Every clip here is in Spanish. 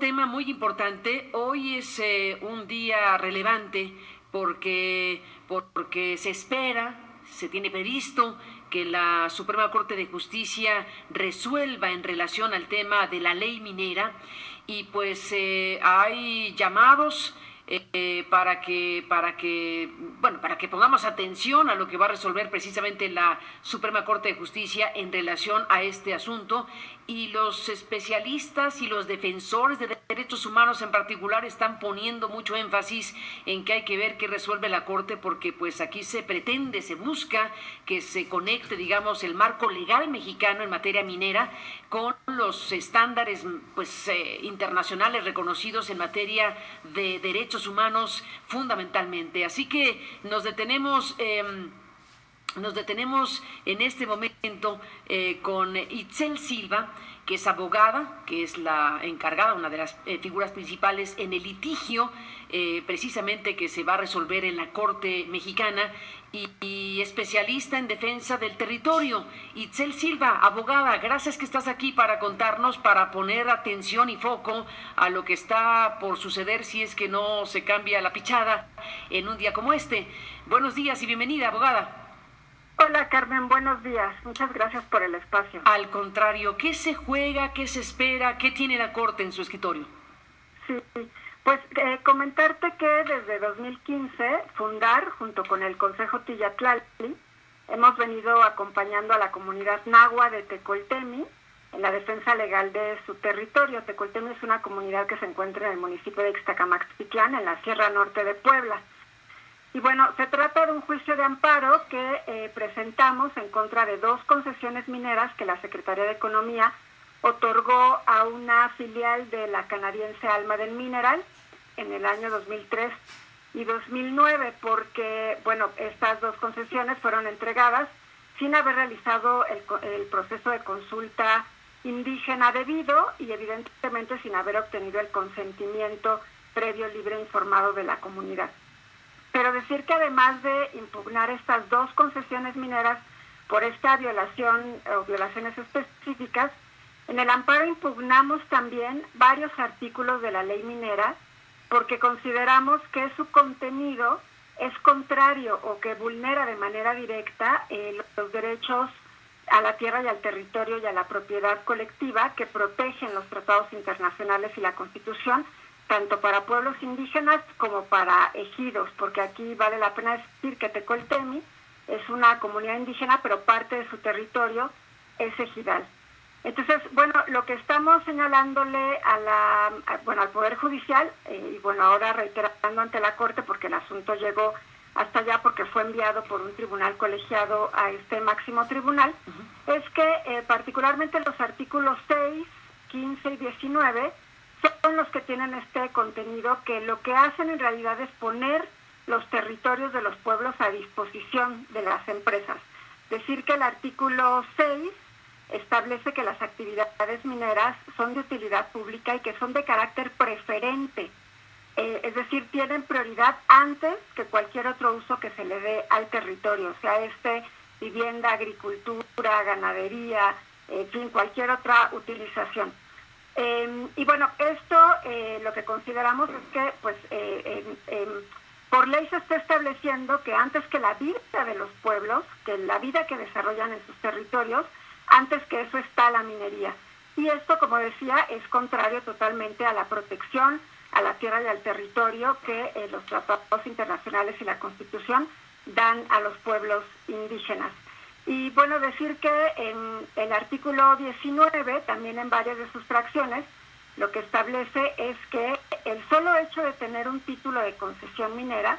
tema muy importante. Hoy es un día relevante porque se espera, se tiene previsto que la Suprema Corte de Justicia resuelva en relación al tema de la ley minera y pues hay llamados para que pongamos atención a lo que va a resolver precisamente la Suprema Corte de Justicia en relación a este asunto, y los especialistas y los defensores de derechos humanos en particular están poniendo mucho énfasis en que hay que ver qué resuelve la Corte, porque pues aquí se pretende, se busca que se conecte, digamos, el marco legal mexicano en materia minera con los estándares pues internacionales reconocidos en materia de derechos humanos fundamentalmente. Así que nos detenemos en este momento con Itzel Silva, que es abogada, que es la encargada, una de las figuras principales en el litigio precisamente que se va a resolver en la Corte Mexicana, y especialista en defensa del territorio. Itzel Silva, abogada, gracias que estás aquí para contarnos, para poner atención y foco a lo que está por suceder si es que no se cambia la pichada en un día como este. Buenos días y bienvenida, abogada. Hola Carmen, buenos días. Muchas gracias por el espacio. Al contrario, ¿qué se juega, qué se espera, qué tiene la Corte en su escritorio? Sí, pues comentarte que desde 2015, Fundar, junto con el Consejo Tillatlali, hemos venido acompañando a la comunidad nahua de Tecoltemi en la defensa legal de su territorio. Tecoltemi es una comunidad que se encuentra en el municipio de Ixtacamaxtitlán, en la Sierra Norte de Puebla. Y bueno, se trata de un juicio de amparo que presentamos en contra de 2 concesiones mineras que la Secretaría de Economía otorgó a una filial de la canadiense Alma del Mineral en el año 2003 y 2009, porque, bueno, estas 2 concesiones fueron entregadas sin haber realizado el proceso de consulta indígena debido y evidentemente sin haber obtenido el consentimiento previo, libre e informado de la comunidad. Pero decir que además de impugnar estas 2 concesiones mineras por esta violación o violaciones específicas, en el amparo impugnamos también varios artículos de la ley minera porque consideramos que su contenido es contrario o que vulnera de manera directa los derechos a la tierra y al territorio y a la propiedad colectiva que protegen los tratados internacionales y la Constitución, tanto para pueblos indígenas como para ejidos, porque aquí vale la pena decir que Tecoltemi es una comunidad indígena, pero parte de su territorio es ejidal. Entonces, bueno, lo que estamos señalándole al Poder Judicial, y bueno, ahora reiterando ante la Corte, porque el asunto llegó hasta allá porque fue enviado por un tribunal colegiado a este máximo tribunal, es que particularmente los artículos 6, 15 y 19 son los que tienen este contenido que lo que hacen en realidad es poner los territorios de los pueblos a disposición de las empresas. Decir que el artículo 6 establece que las actividades mineras son de utilidad pública y que son de carácter preferente, es decir, tienen prioridad antes que cualquier otro uso que se le dé al territorio, sea vivienda, agricultura, ganadería, en fin, cualquier otra utilización. Y bueno, esto lo que consideramos es que pues por ley se está estableciendo que antes que la vida de los pueblos, que la vida que desarrollan en sus territorios, antes que eso está la minería. Y esto, como decía, es contrario totalmente a la protección a la tierra y al territorio que los tratados internacionales y la Constitución dan a los pueblos indígenas. Y bueno, decir que en el artículo 19, también en varias de sus fracciones, lo que establece es que el solo hecho de tener un título de concesión minera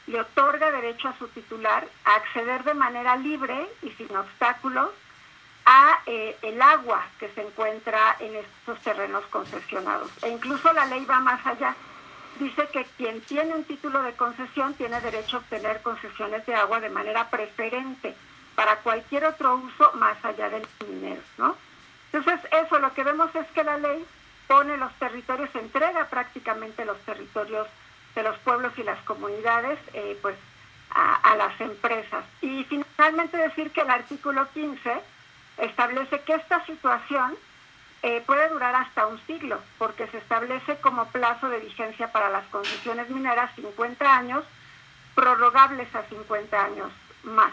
le otorga derecho a su titular a acceder de manera libre y sin obstáculos a el agua que se encuentra en estos terrenos concesionados. E incluso la ley va más allá. Dice que quien tiene un título de concesión tiene derecho a obtener concesiones de agua de manera preferente para cualquier otro uso más allá del minero, ¿no? Entonces, eso, lo que vemos es que la ley pone los territorios, entrega prácticamente los territorios de los pueblos y las comunidades, pues, a las empresas. Y finalmente decir que el artículo 15 establece que esta situación puede durar hasta un siglo, porque se establece como plazo de vigencia para las concesiones mineras 50 años, prorrogables a 50 años más.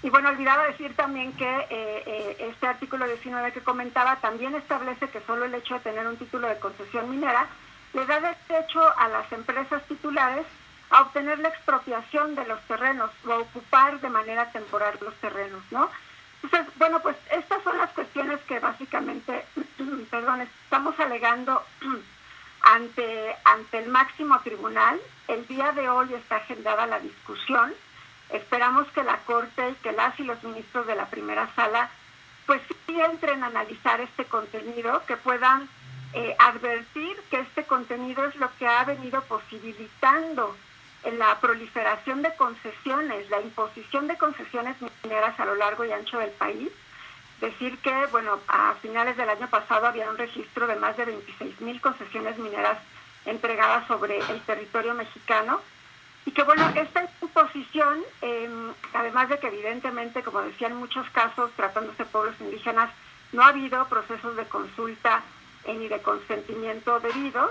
Y bueno, olvidaba decir también que este artículo 19 que comentaba también establece que solo el hecho de tener un título de concesión minera le da derecho a las empresas titulares a obtener la expropiación de los terrenos o a ocupar de manera temporal los terrenos, ¿no? Entonces, bueno, pues estas son las cuestiones que básicamente, estamos alegando ante el máximo tribunal. El día de hoy está agendada la discusión. Esperamos que la Corte y que las y los ministros de la primera sala pues sí entren a analizar este contenido, que puedan advertir que este contenido es lo que ha venido posibilitando la proliferación de concesiones, la imposición de concesiones mineras a lo largo y ancho del país. Decir que, bueno, a finales del año pasado había un registro de más de 26,000 concesiones mineras entregadas sobre el territorio mexicano, y que, bueno, esta imposición, además de que evidentemente, como decía, en muchos casos, tratándose de pueblos indígenas, no ha habido procesos de consulta ni de consentimiento debidos,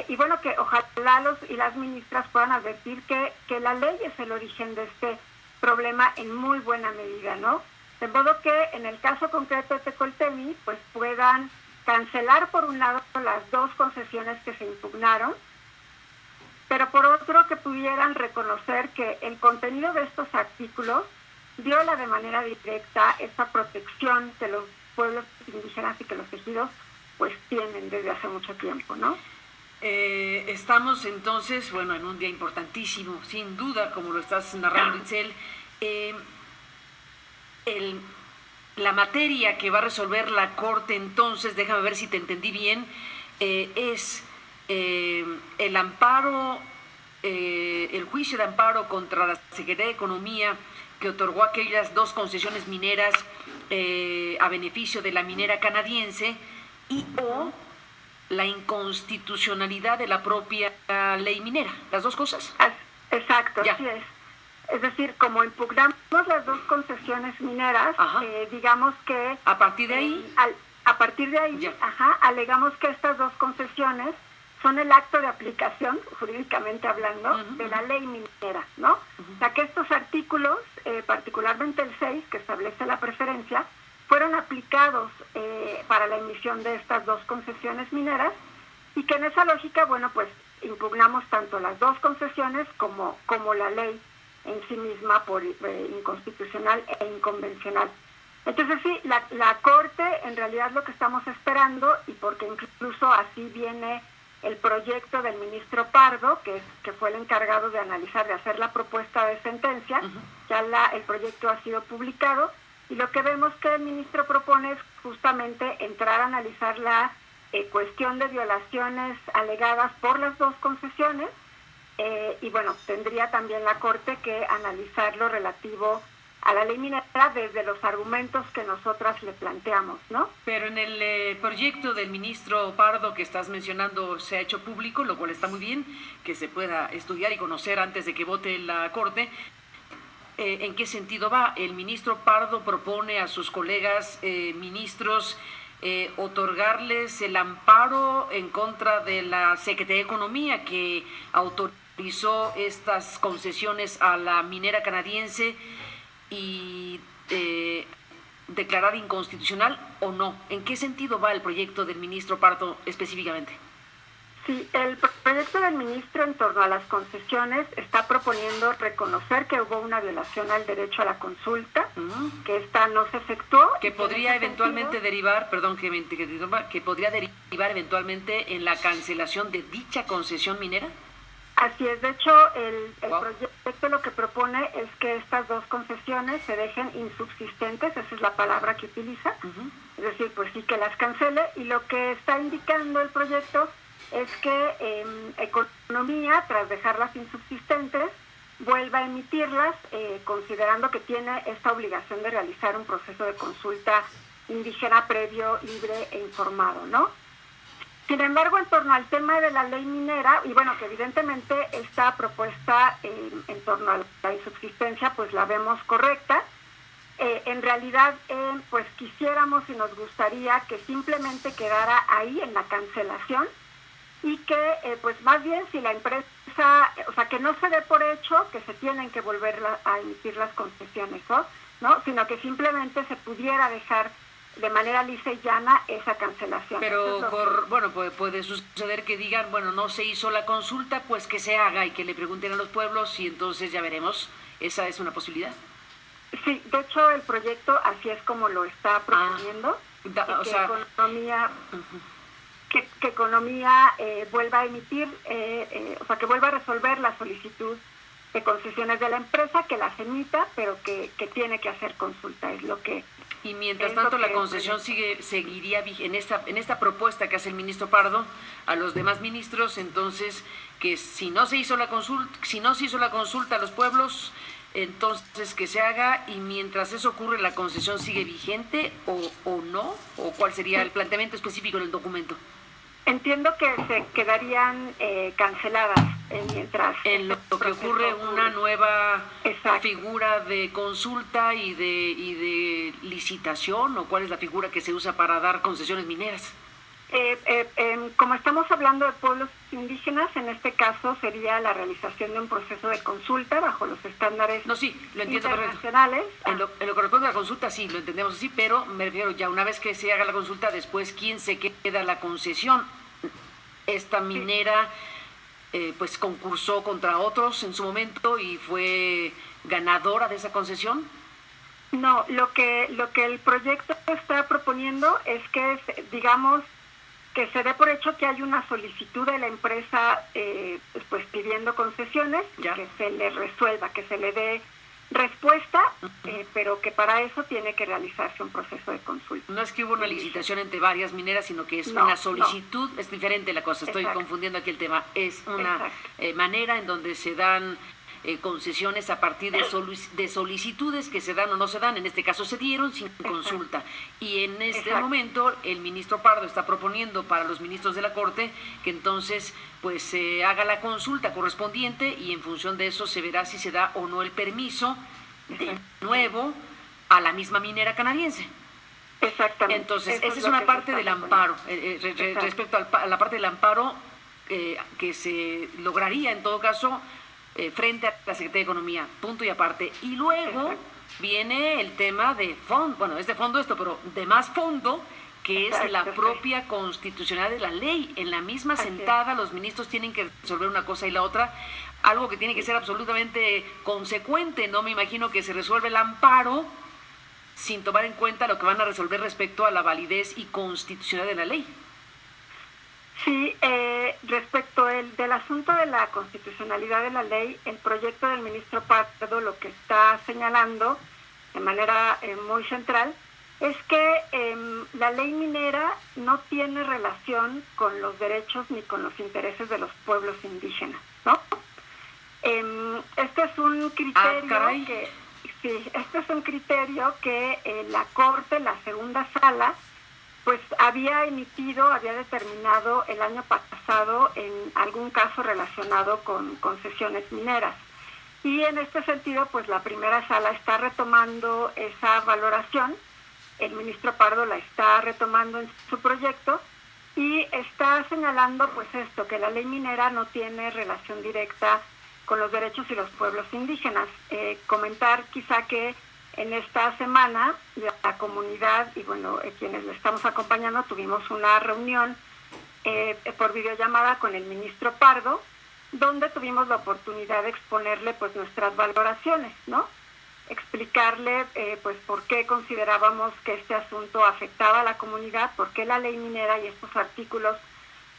y bueno, que ojalá los y las ministras puedan advertir que la ley es el origen de este problema en muy buena medida, ¿no? De modo que en el caso concreto de Tecoltemi, pues puedan cancelar por un lado las dos concesiones que se impugnaron, pero por otro que pudieran reconocer que el contenido de estos artículos viola de manera directa esa protección que los pueblos indígenas y que los ejidos pues tienen desde hace mucho tiempo, ¿no? Estamos entonces, bueno, en un día importantísimo, sin duda, como lo estás narrando, Itzel. La materia que va a resolver la Corte, entonces, déjame ver si te entendí bien, es el amparo, el juicio de amparo contra la Secretaría de Economía que otorgó aquellas dos concesiones mineras a beneficio de la minera canadiense, y o la inconstitucionalidad de la propia ley minera, las dos cosas. Exacto, así es. Es decir, como impugnamos las dos concesiones mineras, digamos que a partir de ahí, alegamos que estas dos concesiones son el acto de aplicación, jurídicamente hablando, de la ley minera, ¿no? O sea, que estos artículos, particularmente el 6, que establece la preferencia, fueron aplicados para la emisión de estas dos concesiones mineras, y que en esa lógica, bueno, pues impugnamos tanto las dos concesiones como la ley en sí misma por inconstitucional e inconvencional. Entonces sí, la Corte en realidad lo que estamos esperando, y porque incluso así viene el proyecto del ministro Pardo, que fue el encargado de analizar, de hacer la propuesta de sentencia, ya el proyecto ha sido publicado, y lo que vemos que el ministro propone es justamente entrar a analizar la cuestión de violaciones alegadas por las dos concesiones, y bueno, tendría también la Corte que analizar lo relativo a la ley minera desde los argumentos que nosotras le planteamos, ¿no? Pero en el proyecto del ministro Pardo que estás mencionando se ha hecho público, lo cual está muy bien, que se pueda estudiar y conocer antes de que vote la Corte. ¿En qué sentido va? El ministro Pardo propone a sus colegas ministros otorgarles el amparo en contra de la Secretaría de Economía, que autorizó estas concesiones a la minera canadiense, y declarar inconstitucional o no. ¿En qué sentido va el proyecto del ministro Pardo específicamente? Sí, el proyecto del ministro en torno a las concesiones está proponiendo reconocer que hubo una violación al derecho a la consulta, que esta no se efectuó. Que podría eventualmente derivar, que podría derivar eventualmente en la cancelación de dicha concesión minera. Así es, de hecho, el proyecto lo que propone es que estas dos concesiones se dejen insubsistentes, esa es la palabra que utiliza, es decir, pues sí que las cancele, y lo que está indicando el proyecto es que Economía, tras dejarlas insubsistentes, vuelva a emitirlas, considerando que tiene esta obligación de realizar un proceso de consulta indígena previo, libre e informado, ¿no? Sin embargo, en torno al tema de la ley minera, y bueno, que evidentemente esta propuesta en torno a la insubsistencia, pues la vemos correcta, en realidad pues quisiéramos y nos gustaría que simplemente quedara ahí en la cancelación y que pues más bien si la empresa, o sea, que no se dé por hecho que se tienen que volver a emitir las concesiones, ¿no? Sino que simplemente se pudiera dejar de manera lisa y llana esa cancelación. Pero bueno, puede suceder que digan, bueno, no se hizo la consulta, pues que se haga y que le pregunten a los pueblos y entonces ya veremos. ¿Esa es una posibilidad? Sí, de hecho el proyecto así es como lo está proponiendo. Que Economía vuelva a emitir, o sea, que vuelva a resolver la solicitud de concesiones de la empresa, que las emita, pero que tiene que hacer consulta, es lo que... Y mientras tanto la concesión seguiría en esta propuesta que hace el ministro Pardo a los demás ministros, entonces que si no se hizo la consulta a los pueblos, entonces que se haga, y mientras eso ocurre la concesión sigue vigente o no, o cuál sería el planteamiento específico en el documento. Entiendo que se quedarían canceladas mientras... En lo que ocurre una nueva figura de consulta y de licitación, ¿o cuál es la figura que se usa para dar concesiones mineras? Como estamos hablando de pueblos indígenas, en este caso sería la realización de un proceso de consulta bajo los estándares internacionales. En lo que corresponde a la consulta, sí, lo entendemos así, pero me refiero ya una vez que se haga la consulta, después, ¿quién se queda la concesión? Esta minera pues concursó contra otros en su momento y fue ganadora de esa concesión. No, lo que el proyecto está proponiendo es que, digamos, que se dé por hecho que hay una solicitud de la empresa pues pidiendo concesiones, que se le resuelva, que se le dé respuesta, pero que para eso tiene que realizarse un proceso de consulta. No es que hubo una licitación entre varias mineras, sino que es una solicitud, es diferente la cosa, estoy confundiendo aquí el tema, es una manera en donde se dan concesiones a partir de solicitudes que se dan o no se dan, en este caso se dieron sin consulta, y en este momento el ministro Pardo está proponiendo para los ministros de la Corte que entonces pues se haga la consulta correspondiente y en función de eso se verá si se da o no el permiso de nuevo a la misma minera canadiense. Exactamente. Entonces, esa es una parte del amparo. Respecto a la parte del amparo que se lograría en todo caso frente a la Secretaría de Economía, punto y aparte. Y luego viene el tema de fondo, bueno, es de fondo esto, pero de más fondo, que es la propia constitucionalidad de la ley. En la misma sentada los ministros tienen que resolver una cosa y la otra, algo que tiene que ser absolutamente consecuente. No me imagino que se resuelve el amparo sin tomar en cuenta lo que van a resolver respecto a la validez y constitucionalidad de la ley. Sí, respecto del asunto de la constitucionalidad de la ley, el proyecto del ministro Pardo lo que está señalando de manera muy central es que la ley minera no tiene relación con los derechos ni con los intereses de los pueblos indígenas, ¿no? Este es un criterio que la Corte, la segunda sala, pues había determinado el año pasado en algún caso relacionado con concesiones mineras. Y en este sentido, pues la primera sala está retomando esa valoración, el ministro Pardo la está retomando en su proyecto y está señalando pues esto, que la ley minera no tiene relación directa con los derechos y los pueblos indígenas. Comentar quizá que en esta semana la comunidad y bueno, quienes le estamos acompañando tuvimos una reunión por videollamada con el ministro Pardo, donde tuvimos la oportunidad de exponerle pues nuestras valoraciones, ¿no? Explicarle pues por qué considerábamos que este asunto afectaba a la comunidad, por qué la ley minera y estos artículos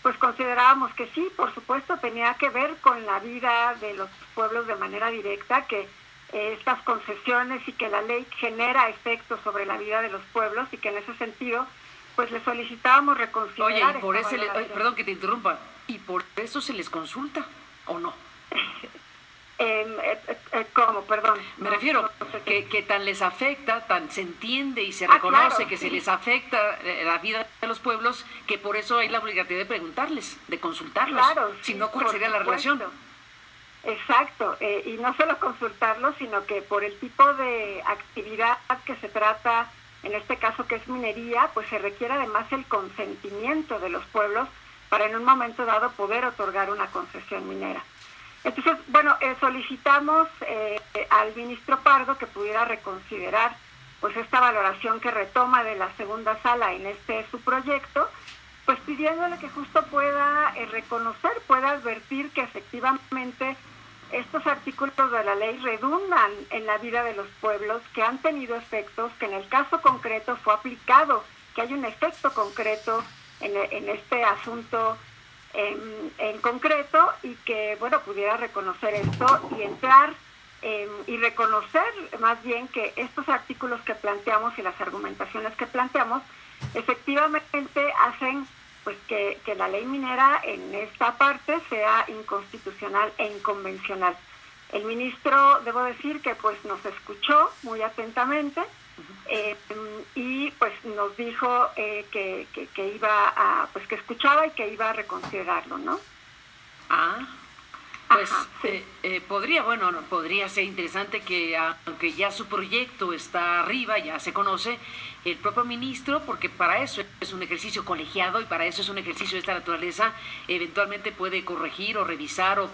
pues considerábamos que sí, por supuesto, tenía que ver con la vida de los pueblos de manera directa, que estas concesiones y que la ley genera efectos sobre la vida de los pueblos y que en ese sentido pues les solicitábamos reconsiderar. Oye, y por eso perdón que te interrumpa, ¿y por eso se les consulta o no? ¿Cómo? Perdón. Me refiero que tan les afecta, tan se entiende y se reconoce que se les afecta la vida de los pueblos, que por eso hay la obligatoriedad de preguntarles, de consultarlos. Claro, si no, ¿cuál sería la relación? Exacto, y no solo consultarlo, sino que por el tipo de actividad que se trata, en este caso que es minería, pues se requiere además el consentimiento de los pueblos para en un momento dado poder otorgar una concesión minera. Entonces, bueno, solicitamos al ministro Pardo que pudiera reconsiderar pues esta valoración que retoma de la segunda sala en su proyecto, pues pidiéndole que justo pueda reconocer, pueda advertir que efectivamente estos artículos de la ley redundan en la vida de los pueblos, que han tenido efectos, que en el caso concreto fue aplicado, que hay un efecto concreto en este asunto en concreto, y que, bueno, pudiera reconocer esto y entrar y reconocer más bien que estos artículos que planteamos y las argumentaciones que planteamos efectivamente hacen pues que la ley minera en esta parte sea inconstitucional e inconvencional. El ministro, debo decir que pues nos escuchó muy atentamente y pues nos dijo que iba a, pues que escuchaba y que iba a reconsiderarlo, ¿no? Pues sí. Podría ser interesante que, aunque ya su proyecto está arriba, ya se conoce, el propio ministro, porque para eso es un ejercicio colegiado y para eso es un ejercicio de esta naturaleza, eventualmente puede corregir o revisar o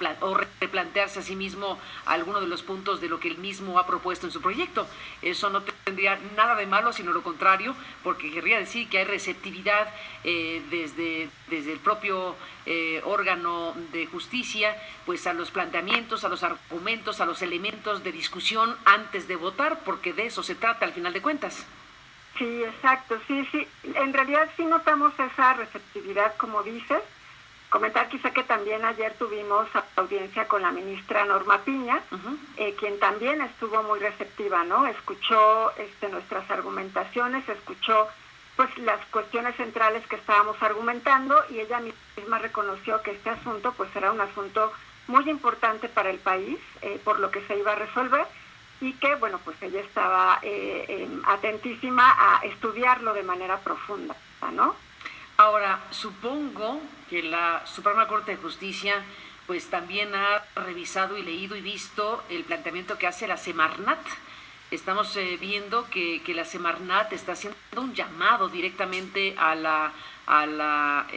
replantearse a sí mismo alguno de los puntos de lo que él mismo ha propuesto en su proyecto. Eso no tendría nada de malo, sino lo contrario, porque querría decir que hay receptividad desde el propio órgano de justicia, pues a los planteamientos, a los argumentos, a los elementos de discusión antes de votar, porque de eso se trata al final de cuentas. Sí, exacto, sí. En realidad sí notamos esa receptividad, como dices. Comentar quizá que también ayer tuvimos audiencia con la ministra Norma Piña, quien también estuvo muy receptiva, ¿no? Escuchó nuestras argumentaciones, escuchó pues las cuestiones centrales que estábamos argumentando, y ella misma reconoció que este asunto pues era un asunto muy importante para el país, por lo que se iba a resolver, y que, bueno, pues ella estaba atentísima a estudiarlo de manera profunda, ¿no? Ahora, supongo que la Suprema Corte de Justicia pues también ha revisado y leído y visto el planteamiento que hace la Semarnat. Estamos viendo que la Semarnat está haciendo un llamado directamente a la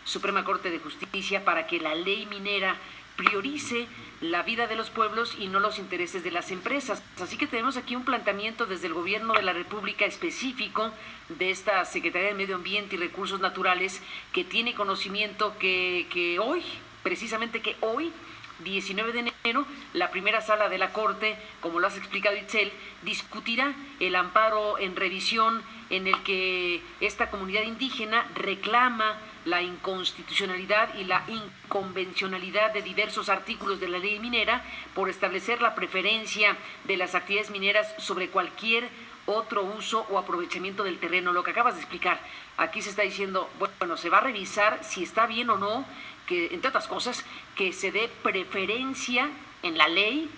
Suprema Corte de Justicia para que la ley minera priorice la vida de los pueblos y no los intereses de las empresas. Así que tenemos aquí un planteamiento desde el Gobierno de la República específico de esta Secretaría de Medio Ambiente y Recursos Naturales, que tiene conocimiento que hoy, precisamente que hoy, 19 de enero, la primera sala de la Corte, como lo has explicado, Itzel, discutirá el amparo en revisión en el que esta comunidad indígena reclama la inconstitucionalidad y la inconvencionalidad de diversos artículos de la ley minera por establecer la preferencia de las actividades mineras sobre cualquier otro uso o aprovechamiento del terreno. Lo que acabas de explicar, aquí se está diciendo, bueno, se va a revisar si está bien o no que, entre otras cosas, que se dé preferencia en la ley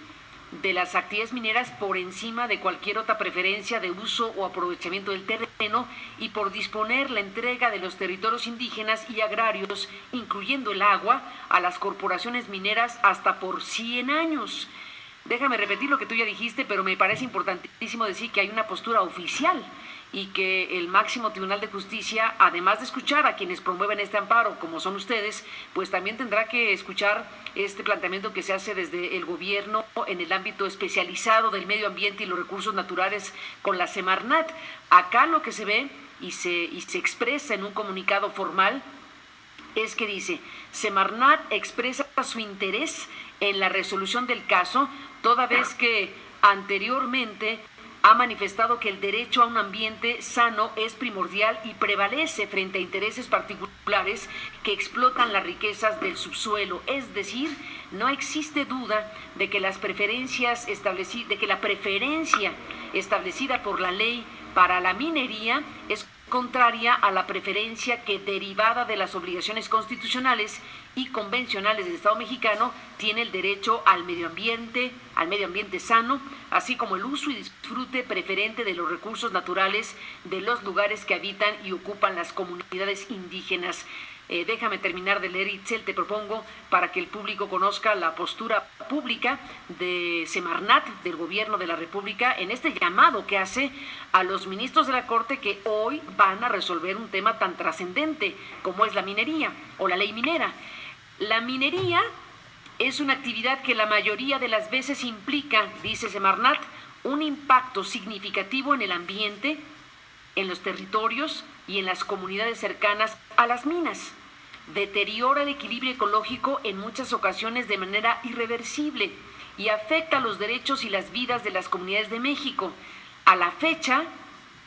de las actividades mineras por encima de cualquier otra preferencia de uso o aprovechamiento del terreno, y por disponer la entrega de los territorios indígenas y agrarios, incluyendo el agua, a las corporaciones mineras hasta por 100 años. Déjame repetir lo que tú ya dijiste, pero me parece importantísimo decir que hay una postura oficial y que el máximo Tribunal de Justicia, además de escuchar a quienes promueven este amparo, como son ustedes, pues también tendrá que escuchar este planteamiento que se hace desde el gobierno en el ámbito especializado del medio ambiente y los recursos naturales con la Semarnat. Acá lo que se ve y se expresa en un comunicado formal es que dice: Semarnat expresa su interés en la resolución del caso, toda vez que anteriormente ha manifestado que el derecho a un ambiente sano es primordial y prevalece frente a intereses particulares que explotan las riquezas del subsuelo. Es decir, no existe duda de que la preferencia establecida por la ley para la minería es contraria a la preferencia que, derivada de las obligaciones constitucionales y convencionales del Estado mexicano, tiene el derecho al medio ambiente sano, así como el uso y disfrute preferente de los recursos naturales de los lugares que habitan y ocupan las comunidades indígenas. Déjame terminar de leer, Itzel, te propongo, para que el público conozca la postura pública de Semarnat, del gobierno de la República, en este llamado que hace a los ministros de la Corte que hoy van a resolver un tema tan trascendente como es la minería o la ley minera. La minería es una actividad que la mayoría de las veces implica, dice Semarnat, un impacto significativo en el ambiente, en los territorios y en las comunidades cercanas a las minas. Deteriora el equilibrio ecológico en muchas ocasiones de manera irreversible y afecta los derechos y las vidas de las comunidades de México. A la fecha,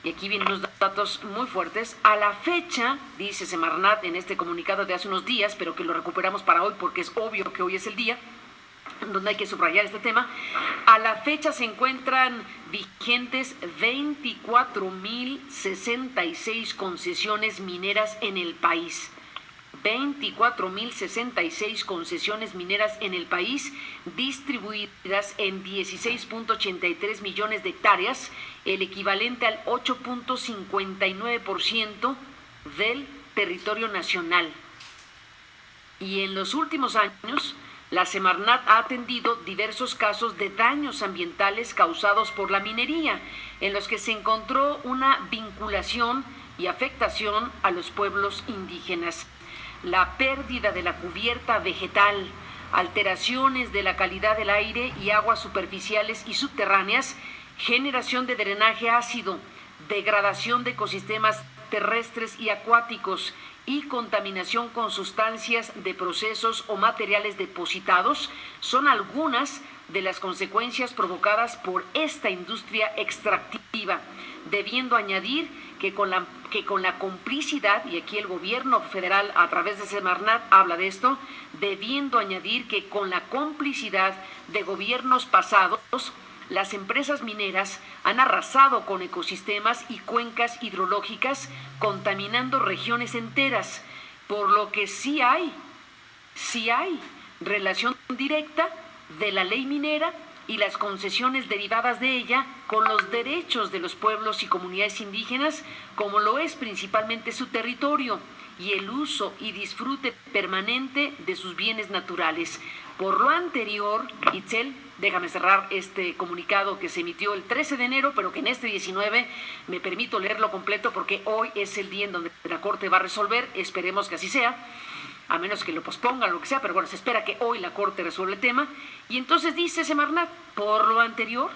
y aquí vienen unos datos muy fuertes, a la fecha, dice Semarnat en este comunicado de hace unos días, pero que lo recuperamos para hoy porque es obvio que hoy es el día donde hay que subrayar este tema, a la fecha se encuentran vigentes 24,066 concesiones mineras en el país. 24,066 concesiones mineras en el país, distribuidas en 16,83 millones de hectáreas, el equivalente al 8,59% del territorio nacional. Y en los últimos años, la Semarnat ha atendido diversos casos de daños ambientales causados por la minería, en los que se encontró una vinculación y afectación a los pueblos indígenas. La pérdida de la cubierta vegetal, alteraciones de la calidad del aire y aguas superficiales y subterráneas, generación de drenaje ácido, degradación de ecosistemas terrestres y acuáticos y contaminación con sustancias de procesos o materiales depositados son algunas de las consecuencias provocadas por esta industria extractiva, debiendo añadir que con la complicidad, y aquí el gobierno federal a través de Semarnat habla de esto, debiendo añadir que con la complicidad de gobiernos pasados, las empresas mineras han arrasado con ecosistemas y cuencas hidrológicas, contaminando regiones enteras, por lo que sí hay relación directa de la ley minera y las concesiones derivadas de ella con los derechos de los pueblos y comunidades indígenas, como lo es principalmente su territorio y el uso y disfrute permanente de sus bienes naturales. Por lo anterior, Itzel, déjame cerrar este comunicado que se emitió el 13 de enero, pero que en este 19 me permito leerlo completo porque hoy es el día en donde la Corte va a resolver, esperemos que así sea, a menos que lo pospongan o lo que sea, pero bueno, se espera que hoy la Corte resuelva el tema. Y entonces dice Semarnat, por lo anterior,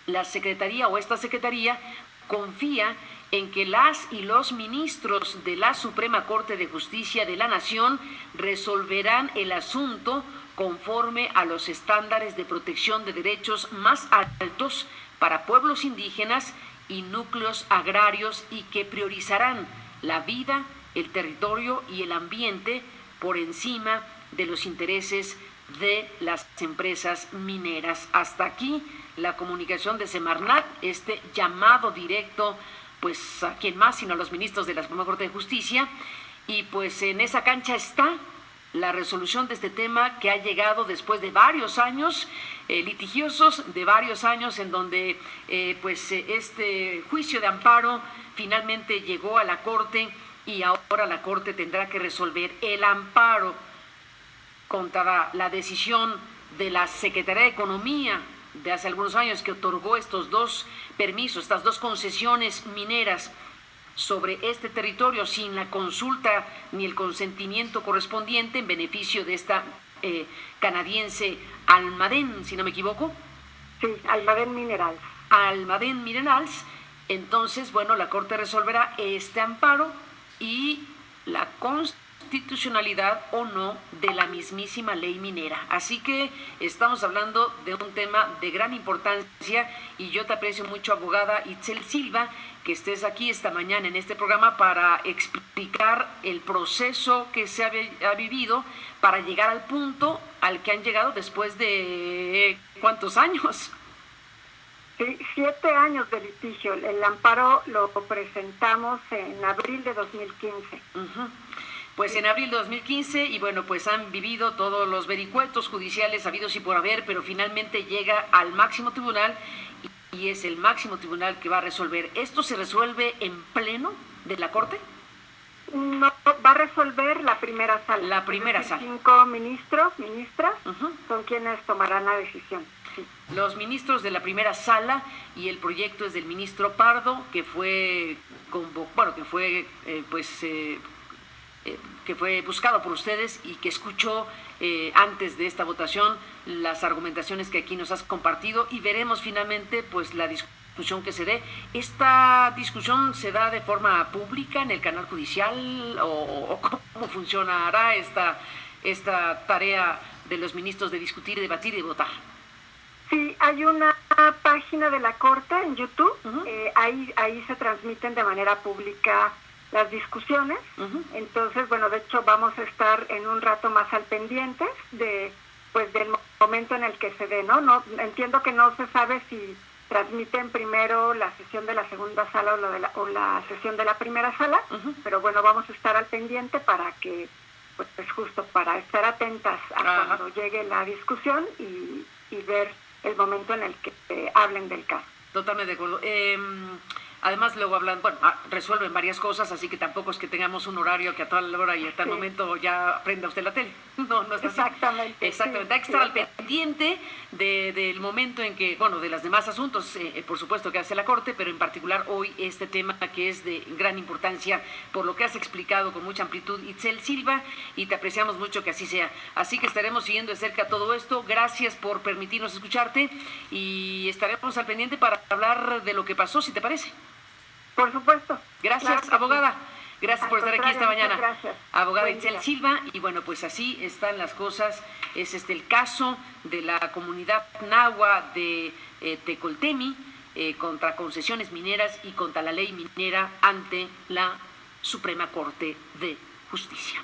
la Secretaría o esta Secretaría confía en que las y los ministros de la Suprema Corte de Justicia de la Nación resolverán el asunto conforme a los estándares de protección de derechos más altos para pueblos indígenas y núcleos agrarios y que priorizarán la vida, el territorio y el ambiente por encima de los intereses de las empresas mineras. Hasta aquí la comunicación de Semarnat, este llamado directo, pues a quién más sino a los ministros de la Suprema Corte de Justicia, y pues en esa cancha está la resolución de este tema que ha llegado después de varios años litigiosos, de varios años en donde este juicio de amparo finalmente llegó a la Corte y ahora la Corte tendrá que resolver el amparo contra la decisión de la Secretaría de Economía de hace algunos años que otorgó estos dos permisos, estas dos concesiones mineras sobre este territorio sin la consulta ni el consentimiento correspondiente en beneficio de esta canadiense Almaden, si no me equivoco. Sí, Almaden Minerals. Almaden Minerals. Entonces, bueno, la Corte resolverá este amparo y la constitucionalidad o no de la mismísima ley minera. Así que estamos hablando de un tema de gran importancia y yo te aprecio mucho, abogada Itzel Silva, que estés aquí esta mañana en este programa para explicar el proceso que se ha vivido para llegar al punto al que han llegado después de ¿cuántos años? Sí, 7 años de litigio. El amparo lo presentamos en abril de 2015. Uh-huh. Pues en abril de 2015, y bueno, pues han vivido todos los vericuetos judiciales habidos y por haber, pero finalmente llega al máximo tribunal y es el máximo tribunal que va a resolver. ¿Esto se resuelve en pleno de la Corte? No, va a resolver la primera sala. La primera sala. 5 ministros, ministras, Uh-huh. son quienes tomarán la decisión. Sí. Los ministros de la primera sala, y el proyecto es del ministro Pardo, que fue que fue buscado por ustedes y que escuchó antes de esta votación las argumentaciones que aquí nos has compartido, y veremos finalmente pues la discusión que se dé. ¿Esta discusión se da de forma pública en el canal judicial o cómo funcionará esta tarea de los ministros de discutir, debatir y votar? Sí, hay una página de la Corte en YouTube, Uh-huh. Ahí se transmiten de manera pública las discusiones. Uh-huh. Entonces, bueno, de hecho vamos a estar en un rato más al pendiente del momento en el que se dé, ¿no? No entiendo que no se sabe si transmiten primero la sesión de la segunda sala o la sesión de la primera sala, Uh-huh. pero bueno, vamos a estar al pendiente para que, pues justo para estar atentas a Ajá. cuando llegue la discusión y ver el momento en el que hablen del caso. Totalmente de acuerdo. Además, luego hablan, resuelven varias cosas, así que tampoco es que tengamos un horario que a tal hora y a tal momento ya prenda usted la tele. No está así. Exactamente. Exactamente. Hay que estar al pendiente del momento en que, de los demás asuntos, por supuesto que hace la Corte, pero en particular hoy este tema que es de gran importancia por lo que has explicado con mucha amplitud, Itzel Silva, y te apreciamos mucho que así sea. Así que estaremos siguiendo de cerca todo esto. Gracias por permitirnos escucharte y estaremos al pendiente para hablar de lo que pasó, si te parece. Por supuesto. Gracias, claro abogada. Sí. Gracias por estar aquí esta mañana. Gracias. Abogada Buen Itzel día. Silva. Y bueno, pues así están las cosas. Es el caso de la comunidad nahua de Tecoltemi contra concesiones mineras y contra la ley minera ante la Suprema Corte de Justicia.